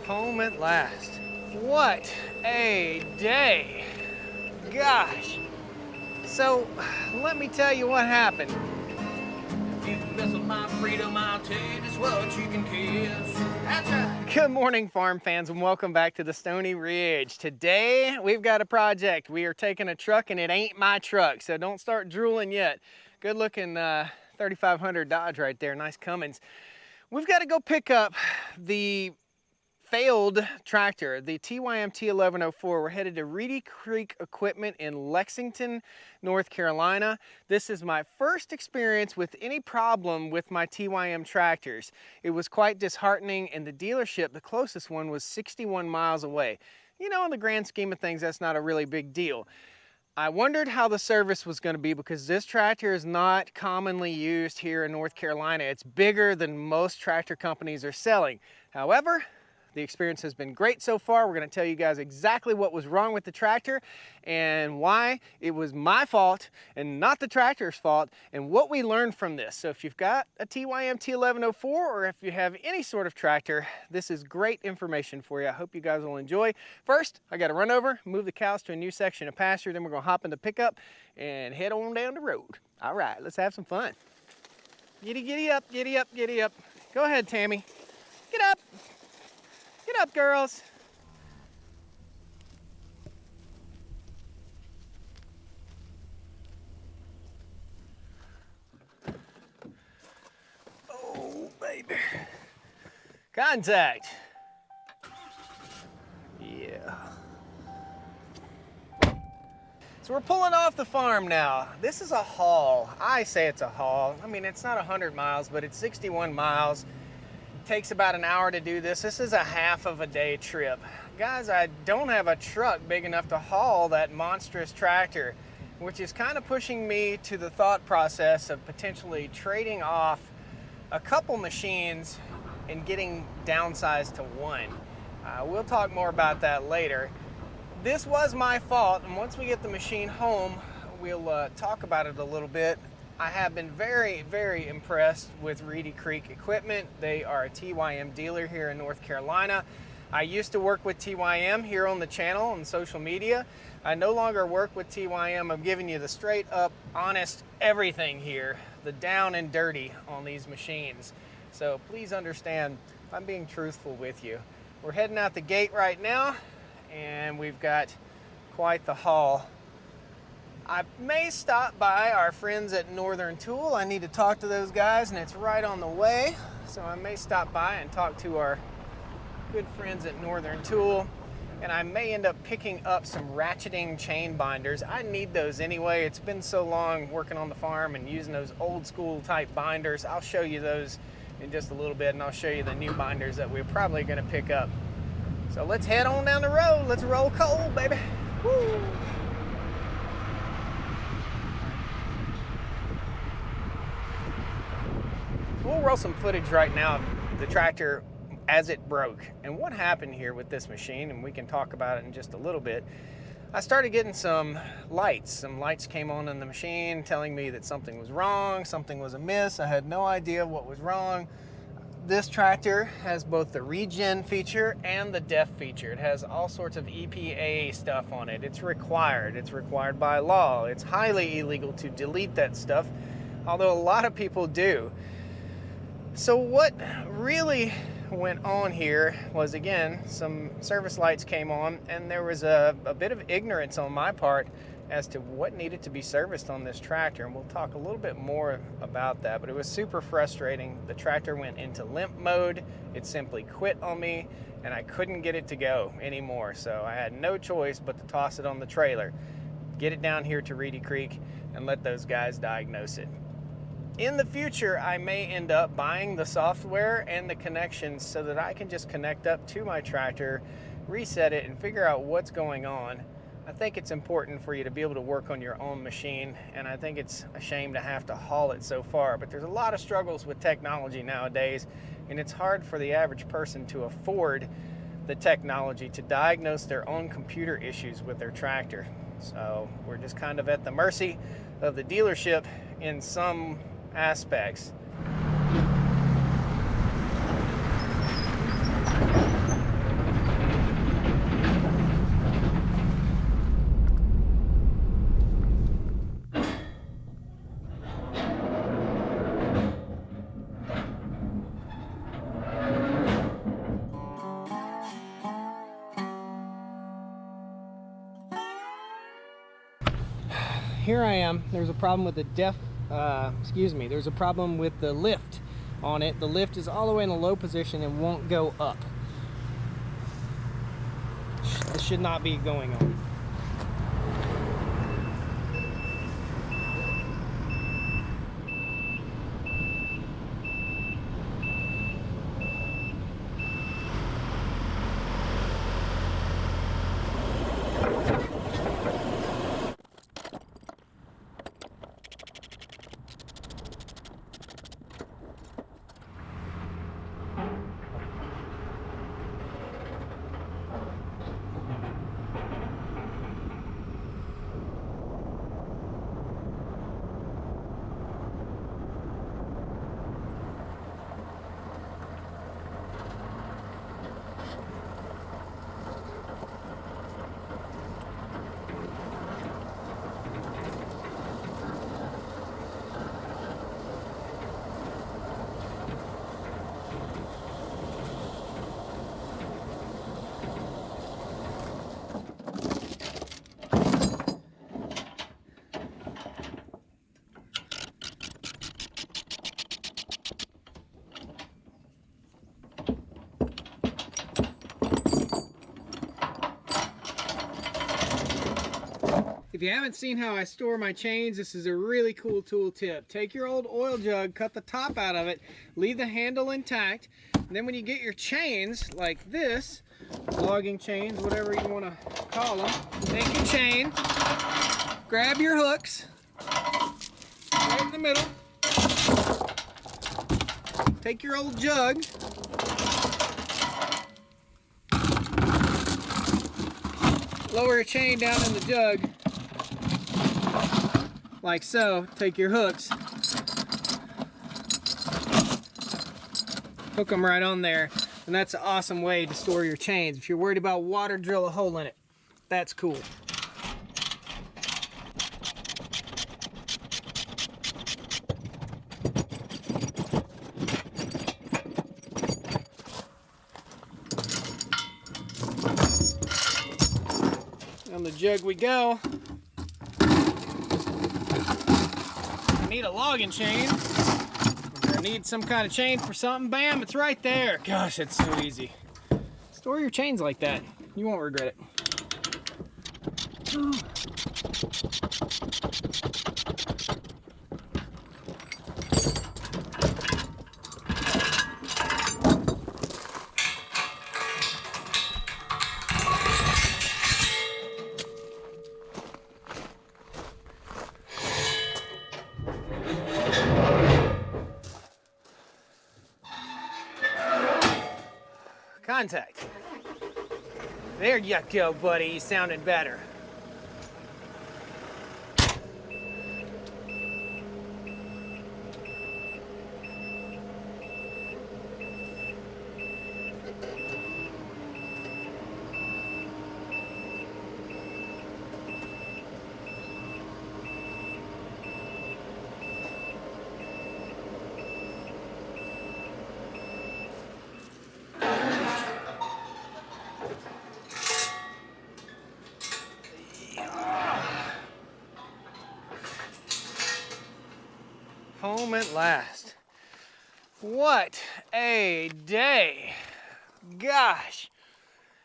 Home at last. What a day. Gosh. So, let me tell you what happened. If you mess with my freedom, I'll tell you just what you can kiss. That's right. Good morning, farm fans, and welcome back to the Stoney Ridge. Today, we've got a project. We are taking a truck, and it ain't my truck, so don't start drooling yet. Good looking 3500 Dodge right there, nice Cummins. We've got to go pick up the failed tractor, the TYM T1104. We're headed to Reedy Creek Equipment in Lexington, North Carolina. This is my first experience with any problem with my TYM tractors. It was quite disheartening, and the dealership, the closest one, was 61 miles away. You know, in the grand scheme of things, that's not a really big deal. I wondered how the service was going to be because this tractor is not commonly used here in North Carolina. It's bigger than most tractor companies are selling. However, the experience has been great so far. We're going to tell you guys exactly what was wrong with the tractor and why it was my fault and not the tractor's fault and what we learned from this. So if you've got a TYM T1104 or if you have any sort of tractor, this is great information for you. I hope you guys will enjoy. First, I got to run over, move the cows to a new section of pasture. Then we're going to hop in the pickup and head on down the road. All right, let's have some fun. Giddy up, giddy up, giddy up. Go ahead, Tammy. Get up. Get up, girls. Oh, baby. Contact. Yeah. So we're pulling off the farm now. This is a haul. I say it's a haul. I mean, it's not 100 miles, but it's 61 miles. Takes about an hour to do this. This is a half of a day trip. Guys, I don't have a truck big enough to haul that monstrous tractor, which is kind of pushing me to the thought process of potentially trading off a couple machines and getting downsized to one. We'll talk more about that later. This was my fault, and once we get the machine home, we'll talk about it a little bit. I have been very, very impressed with Reedy Creek Equipment. They are a TYM dealer here in North Carolina. I used to work with TYM here on the channel and social media. I no longer work with TYM. I'm giving you the straight up, honest everything here, the down and dirty on these machines. So please understand, I'm being truthful with you. We're heading out the gate right now, and we've got quite the haul. I may stop by our friends at Northern Tool. I need to talk to those guys, and it's right on the way. So I may stop by and talk to our good friends at Northern Tool, and I may end up picking up some ratcheting chain binders. I need those anyway. It's been so long working on the farm and using those old school type binders. I'll show you those in just a little bit, and I'll show you the new binders that we're probably going to pick up. So let's head on down the road. Let's roll coal, baby. Woo! We'll roll some footage right now of the tractor as it broke and what happened here with this machine, and we can talk about it in just a little bit. I started getting some lights. Some lights came on in the machine telling me that something was wrong, something was amiss. I had no idea what was wrong. This tractor has both the regen feature and the def feature. It has all sorts of EPA stuff on it. It's required. It's required by law. It's highly illegal to delete that stuff, although a lot of people do. So what really went on here was, again, some service lights came on, and there was a bit of ignorance on my part as to what needed to be serviced on this tractor, and we'll talk a little bit more about that, but it was super frustrating. The tractor went into limp mode. It simply quit on me, and I couldn't get it to go anymore, so I had no choice but to toss it on the trailer, get it down here to Reedy Creek, and let those guys diagnose it. In the future, I may end up buying the software and the connections so that I can just connect up to my tractor, reset it, and figure out what's going on. I think it's important for you to be able to work on your own machine, and I think it's a shame to have to haul it so far, but there's a lot of struggles with technology nowadays, and it's hard for the average person to afford the technology to diagnose their own computer issues with their tractor. So we're just kind of at the mercy of the dealership in some aspects. here I am. There's a problem with the there's a problem with the lift on it. The lift is all the way in the low position and won't go up. This should not be going on. If you haven't seen how I store my chains, this is a really cool tool tip. Take your old oil jug, cut the top out of it, leave the handle intact, and then when you get your chains like this, logging chains, whatever you want to call them, take your chain, grab your hooks, right in the middle, take your old jug, lower your chain down in the jug, like so. Take your hooks, hook them right on there, and that's an awesome way to store your chains. If you're worried about water, drill a hole in it. That's cool. On the jug we go. Need a logging chain. Or need some kind of chain for something. Bam, it's right there. Gosh, it's so easy. Store your chains like that. You won't regret it. Contact. There you go, buddy. You sounded better. Home at last. What a day. Gosh.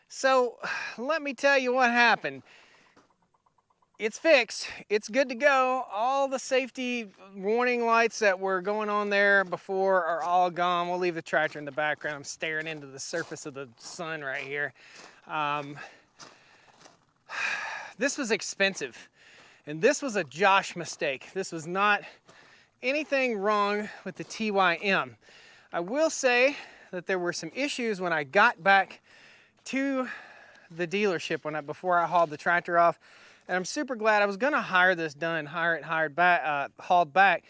So let me tell you what happened. It's fixed. It's good to go. All the safety warning lights that were going on there before are all gone. We'll leave the tractor in the background. I'm staring into the surface of the sun right here. This was expensive. And this was a Josh mistake. This was not anything wrong with the TYM. I will say that there were some issues when I got back to the dealership before I hauled the tractor off, and I'm super glad. I was gonna hire this done, hauled back,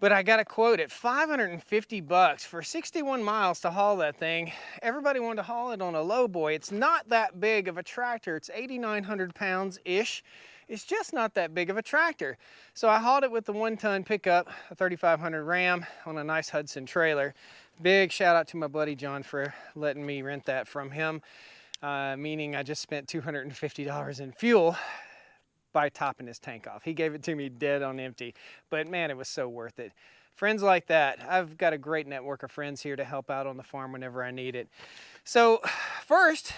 but I got a quote at $550 for 61 miles to haul that thing. Everybody wanted to haul it on a low boy. It's not that big of a tractor. It's 8,900 pounds-ish. It's just not that big of a tractor. So I hauled it with the 1-ton pickup, a 3500 Ram on a nice Hudson trailer. Big shout out to my buddy John for letting me rent that from him, meaning I just spent $250 in fuel. by topping his tank off. He gave it to me dead on empty, but man, it was so worth it. Friends like that. I've got a great network of friends here to help out on the farm whenever I need it. So first,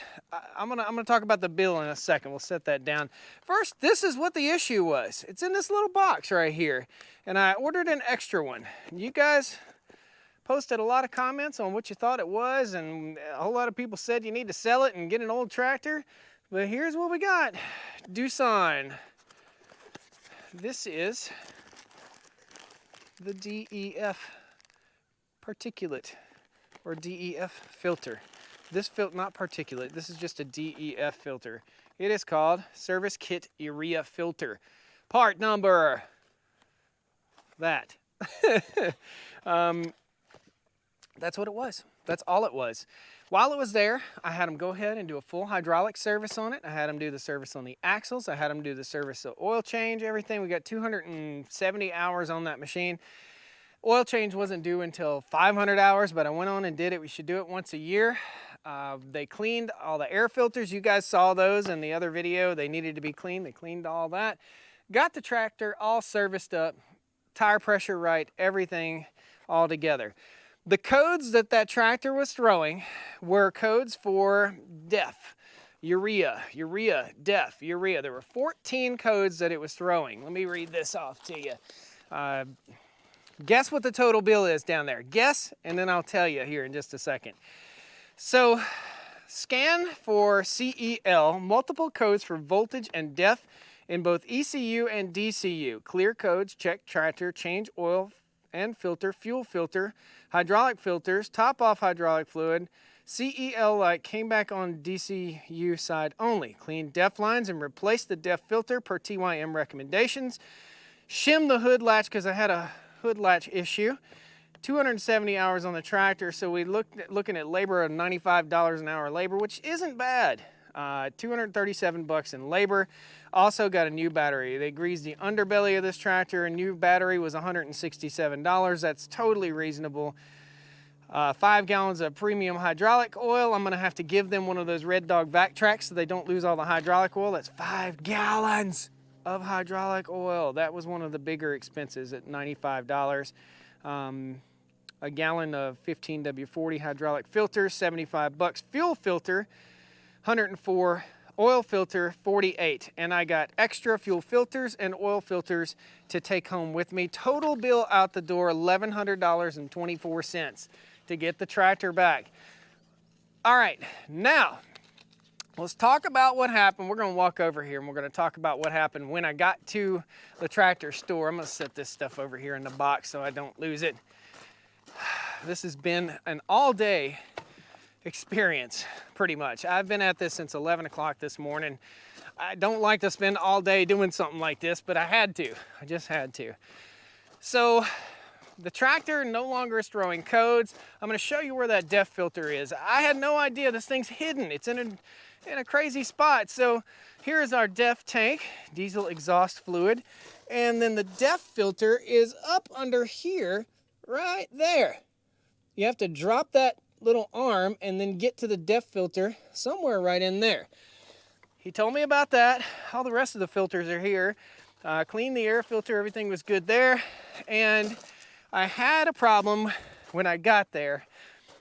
I'm gonna talk about the bill in a second. We'll set that down. First, this is what the issue was. It's in this little box right here, and I ordered an extra one. You guys posted a lot of comments on what you thought it was, and a whole lot of people said you need to sell it and get an old tractor. But here's what we got. Doosan. This is the DEF particulate or DEF filter. This filter, not particulate, this is just a DEF filter. It is called Service Kit Urea Filter. Part number, that. That's what it was. That's all it was. While it was there, I had them go ahead and do a full hydraulic service on it. I had them do the service on the axles. I had them do the service of oil change, everything. We got 270 hours on that machine. Oil change wasn't due until 500 hours, but I went on and did it. We should do it once a year. They cleaned all the air filters. You guys saw those in the other video. They needed to be cleaned. They cleaned all that. Got the tractor all serviced up, tire pressure right, everything all together. The codes that tractor was throwing were codes for DEF, urea, DEF, urea. There were 14 codes that it was throwing. Let me read this off to you. Guess what the total bill is down there. Guess, and then I'll tell you here in just a second. So, scan for CEL, multiple codes for voltage and DEF in both ECU and DCU. Clear codes, check tractor, change oil and filter, fuel filter, hydraulic filters, top off hydraulic fluid. CEL light came back on DCU side only. Clean DEF lines and replace the DEF filter per TYM recommendations. Shim the hood latch because I had a hood latch issue. 270 hours on the tractor, so we looking at labor of $95 an hour labor, which isn't bad. 237 bucks in labor. Also got a new battery. They greased the underbelly of this tractor. A new battery was $167. That's totally reasonable. 5 gallons of premium hydraulic oil. I'm gonna have to give them one of those Red Dog vac tracks so they don't lose all the hydraulic oil. That's 5 gallons of hydraulic oil. That was one of the bigger expenses at $95. A gallon of 15W40 hydraulic filter, 75 bucks. Fuel filter, 104. Oil filter, 48. And I got extra fuel filters and oil filters to take home with me. Total bill out the door, $1,100.24 to get the tractor back. All right, now let's talk about what happened. We're gonna walk over here and we're gonna talk about what happened when I got to the tractor store. I'm gonna set this stuff over here in the box so I don't lose it. This has been an all-day experience, pretty much. I've been at this since 11 o'clock this morning. I don't like to spend all day doing something like this, but I had to. I just had to. So the tractor no longer is throwing codes. I'm gonna show you where that DEF filter is. I had no idea this thing's hidden. It's in a crazy spot. So here's our DEF tank, diesel exhaust fluid, and then the DEF filter is up under here, right there. You have to drop that little arm and then get to the DEF filter somewhere right in there. He told me about that. All the rest of the filters are here. Cleaned the air filter, everything was good there. And I had a problem when I got there.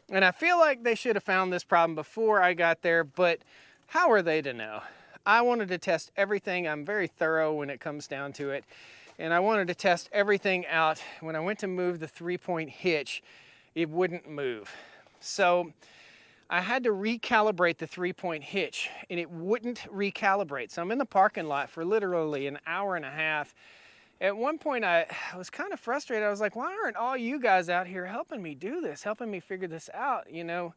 And I feel like they should have found this problem before I got there, but how are they to know? I wanted to test everything. I'm very thorough when it comes down to it. And I wanted to test everything out. When I went to move the 3-point hitch, it wouldn't move. So I had to recalibrate the 3-point hitch and it wouldn't recalibrate. So I'm in the parking lot for literally an hour and a half. At one point I was kind of frustrated. I was like, why aren't all you guys out here helping me do this, helping me figure this out? You know,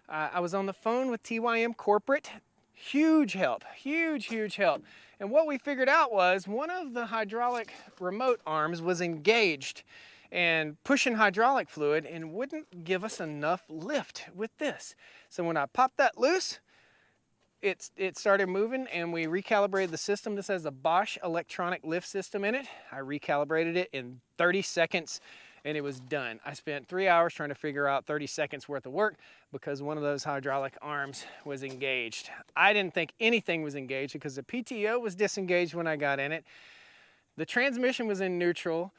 I was on the phone with TYM corporate. Huge help, huge help. And what we figured out was one of the hydraulic remote arms was engaged and pushing hydraulic fluid and wouldn't give us enough lift with this. So when I popped that loose, it started moving and we recalibrated the system. This has a Bosch electronic lift system in it. I recalibrated it in 30 seconds and it was done. I spent 3 hours trying to figure out 30 seconds worth of work because one of those hydraulic arms was engaged. I didn't think anything was engaged because the PTO was disengaged when I got in it. The transmission was in neutral,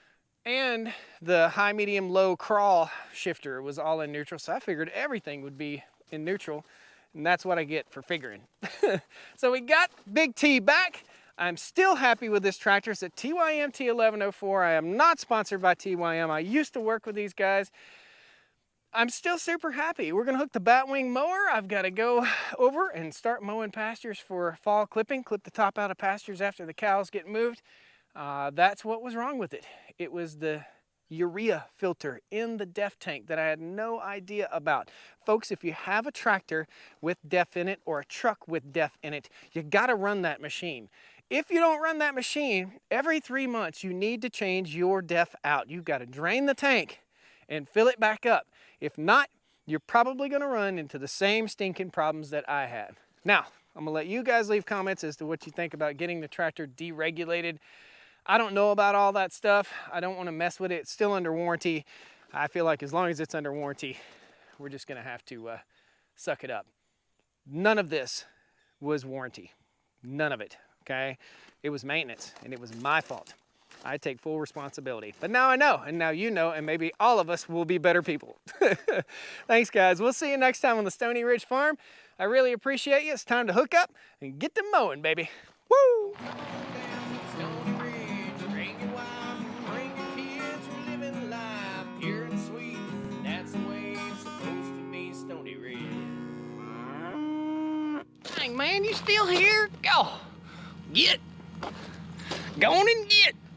and the high, medium, low crawl shifter was all in neutral, so I figured everything would be in neutral, and that's what I get for figuring. So we got Big T back. I'm still happy with this tractor. It's a TYM T1104. I am not sponsored by TYM. I used to work with these guys. I'm still super happy. We're gonna hook the Batwing mower. I've gotta go over and start mowing pastures for fall clipping, clip the top out of pastures after the cows get moved. That's what was wrong with it. It was the urea filter in the DEF tank that I had no idea about. Folks, if you have a tractor with DEF in it or a truck with DEF in it, you gotta run that machine. If you don't run that machine, every 3 months you need to change your DEF out. You've got to drain the tank and fill it back up. If not, you're probably gonna run into the same stinking problems that I had. Now, I'm gonna let you guys leave comments as to what you think about getting the tractor deregulated. I don't know about all that stuff. I don't want to mess with it. It's still under warranty. I feel like as long as it's under warranty, we're just gonna have to suck it up. None of this was warranty. None of it, okay? It was maintenance, and it was my fault. I take full responsibility. But now I know, and now you know, and maybe all of us will be better people. Thanks, guys. We'll see you next time on the Stoney Ridge Farm. I really appreciate you. It's time to hook up and get to mowing, baby. Woo! Dang, man, you still here? Go. Get. Go on and get.